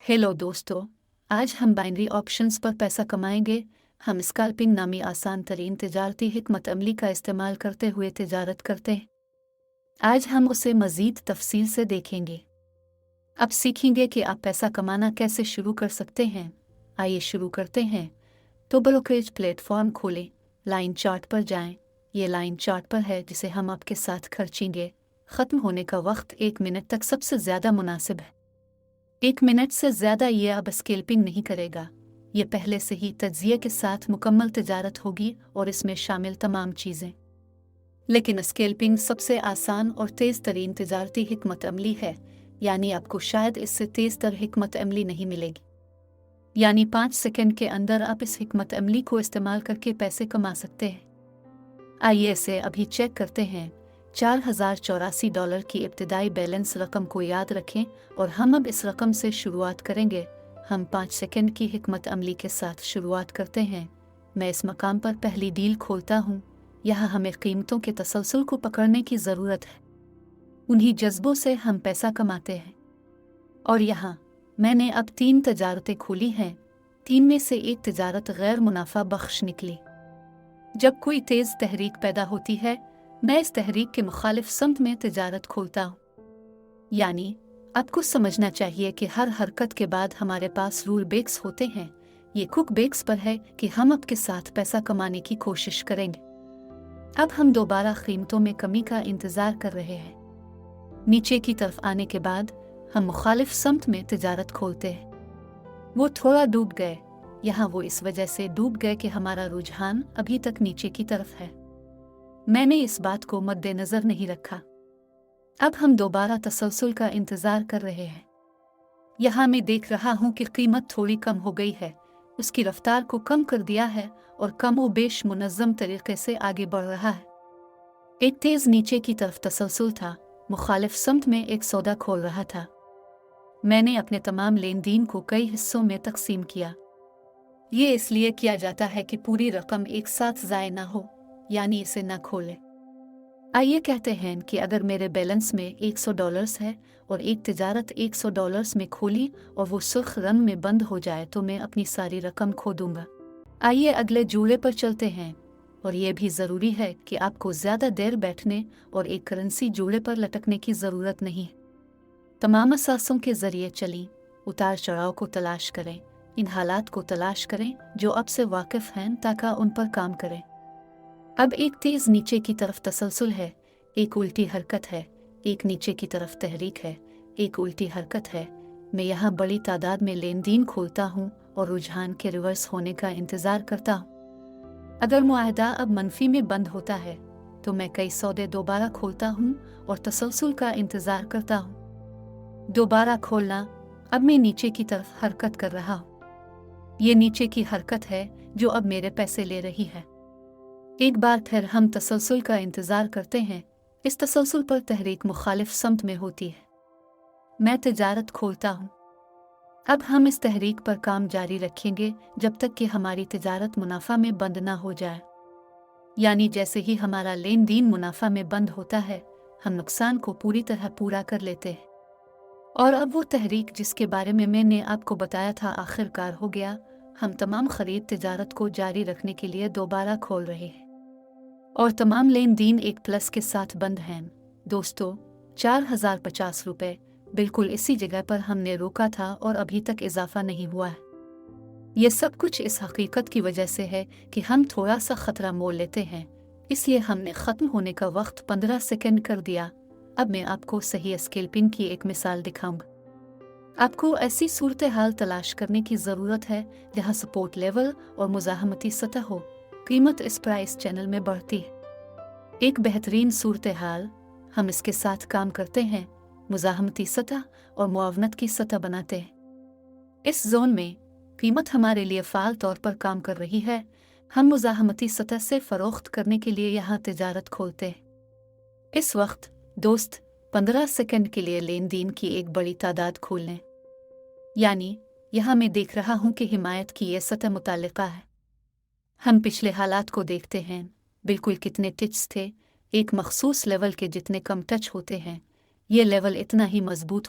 Hello दोस्तों, आज हम बाइनरी ऑप्शंस पर पैसा कमाएंगे। हम स्कैल्पिंग नामी आसान तरीन तिजारती हिकमत अमली का इस्तेमाल करते हुए तिजारत करते हैं। आज हम उसे मज़ीद तफसील से देखेंगे। अब सीखेंगे कि आप पैसा कमाना कैसे शुरू कर सकते हैं। आइए शुरू करते हैं। तो ब्रोकरेज प्लेटफॉर्म खोलें, लाइन चार्ट पर जाएं। ये लाइन चार्ट पर है जिसे हम आपके साथ खर्चेंगे। ख़त्म होने का वक्त 1 मिनट तक सबसे ज़्यादा मुनासिब है। 1 मिनट से ज़्यादा ये अब स्केल्पिंग नहीं करेगा। ये पहले से ही तज्ज़िये के साथ मुकम्मल तिजारत होगी और इसमें शामिल तमाम चीज़ें। लेकिन स्केल्पिंग सबसे आसान और तेज़ तरीन तिजारती हिकमत अमली है, यानी आपको शायद इससे तेज़ तर हिकमत अमली नहीं मिलेगी। यानी 5 सेकंड के अंदर आप इस हिकमत अमली को इस्तेमाल करके पैसे कमा सकते हैं। आइए इसे अभी चेक करते हैं। $4084 की इब्तिदाई बैलेंस रकम को याद रखें और हम अब इस रकम से शुरुआत करेंगे। हम 5 सेकंड की हिकमत अमली के साथ शुरुआत करते हैं। मैं इस मकाम पर पहली डील खोलता हूँ। यहाँ हमें कीमतों के तसलसल को पकड़ने की ज़रूरत है। उन्हीं जज्बों से हम पैसा कमाते हैं। और यहाँ मैंने अब 3 तजारतें खोली हैं। 3 में से एक तजारत गैर मुनाफा बख्श निकली। जब कोई तेज़ तहरीक पैदा होती है, मैं इस तहरीक के मुखालिफ समत में तिजारत खोलता हूँ। यानी आपको समझना चाहिए कि हर हरकत के बाद हमारे पास रूल ब्रेक्स होते हैं। ये कुक ब्रेक्स पर है कि हम आपके साथ पैसा कमाने की कोशिश करेंगे। अब हम दोबारा कीमतों में कमी का इंतज़ार कर रहे हैं। नीचे की तरफ आने के बाद हम मुखालिफ समत में तिजारत खोलते हैं। वो थोड़ा डूब गए। यहाँ वो इस वजह से डूब गए कि हमारा रुझान अभी तक नीचे की तरफ है। मैंने इस बात को मद्देनज़र नहीं रखा। अब हम दोबारा तसलसल का इंतज़ार कर रहे हैं। यहाँ मैं देख रहा हूँ कि कीमत थोड़ी कम हो गई है। उसकी रफ्तार को कम कर दिया है और कम व बेश मुनज़्ज़म तरीके से आगे बढ़ रहा है। एक तेज़ नीचे की तरफ तसलसल था। मुखालिफ समत में एक सौदा खोल रहा था। मैंने अपने तमाम लेन देन को कई हिस्सों में तकसीम किया। ये इसलिए किया जाता है कि पूरी रकम एक साथ ज़ाय ना हो, यानी इसे ना खोले। आइए कहते हैं कि अगर मेरे बैलेंस में $100 है और एक तिजारत $100 में खोली और वो सुर्ख रंग में बंद हो जाए तो मैं अपनी सारी रकम खो दूंगा। आइए अगले जुड़े पर चलते हैं। और ये भी ज़रूरी है कि आपको ज़्यादा देर बैठने और एक करेंसी जुड़े पर लटकने की ज़रूरत नहीं। तमाम असासों के ज़रिए चलें, उतार चढ़ाव को तलाश करें, इन हालात को तलाश करें जो अब से वाकिफ़ हैं ताकि उन पर काम करें। अब एक तेज़ नीचे की तरफ तसलसल है, एक उल्टी हरकत है, एक नीचे की तरफ तहरीक है, एक उल्टी हरकत है। मैं यहाँ बड़ी तादाद में लेन देन खोलता हूँ और रुझान के रिवर्स होने का इंतज़ार करता हूँ। अगर मुआहदा अब मनफी में बंद होता है तो मैं कई सौदे दोबारा खोलता हूँ और तसलसल का इंतज़ार करता हूँ। दोबारा खोलना, अब मैं नीचे की तरफ हरकत कर रहा हूँ। ये नीचे की हरकत है जो अब मेरे पैसे ले रही है। एक बार फिर हम तसलसल का इंतज़ार करते हैं। इस तसलसल पर तहरीक मुखालिफ समत में होती है। मैं तिजारत खोलता हूँ। अब हम इस तहरीक पर काम जारी रखेंगे जब तक कि हमारी तिजारत मुनाफा में बंद ना हो जाए। यानी जैसे ही हमारा लेन देन मुनाफा में बंद होता है, हम नुकसान को पूरी तरह पूरा कर लेते हैं। और अब वो तहरीक जिसके बारे में मैंने आपको बताया था आखिरकार हो गया। हम तमाम खरीद तिजारत को जारी रखने के लिए दोबारा खोल रहे हैं और तमाम लेन देन एक प्लस के साथ बंद हैं। दोस्तों, $4050 बिल्कुल इसी जगह पर हमने रोका था और अभी तक इजाफा नहीं हुआ है। ये सब कुछ इस हकीकत की वजह से है कि हम थोड़ा सा ख़तरा मोल लेते हैं, इसलिए हमने ख़त्म होने का वक्त 15 सेकंड कर दिया। अब मैं आपको सही स्केल्पिंग की एक मिसाल दिखाऊंगा। आपको ऐसी सूरत हाल तलाश करने की ज़रूरत है जहाँ सपोर्ट लेवल और मुज़ाहमती सतह हो। कीमत इस प्राइस चैनल में बढ़ती है। एक बेहतरीन सूरत हाल हम इसके साथ काम करते हैं, मुज़ाहमती सतह और मुआवनत की सतह बनाते हैं। इस जोन में कीमत हमारे लिए फ़ाल तौर पर काम कर रही है। हम मुज़ाहमती सतह से फ़रोख्त करने के लिए यहाँ तिजारत खोलते हैं। इस वक्त दोस्त 15 सेकंड के लिए लेन देन की एक बड़ी तादाद खोल लें। यानी यहाँ मैं देख रहा हूँ कि हिमायत की ये सतह मुतालिका है। हम पिछले हालात को देखते हैं। बिल्कुल कितने टच थे, एक मखसूस लेवल के जितने कम टच होते हैं, ये लेवल इतना ही मजबूत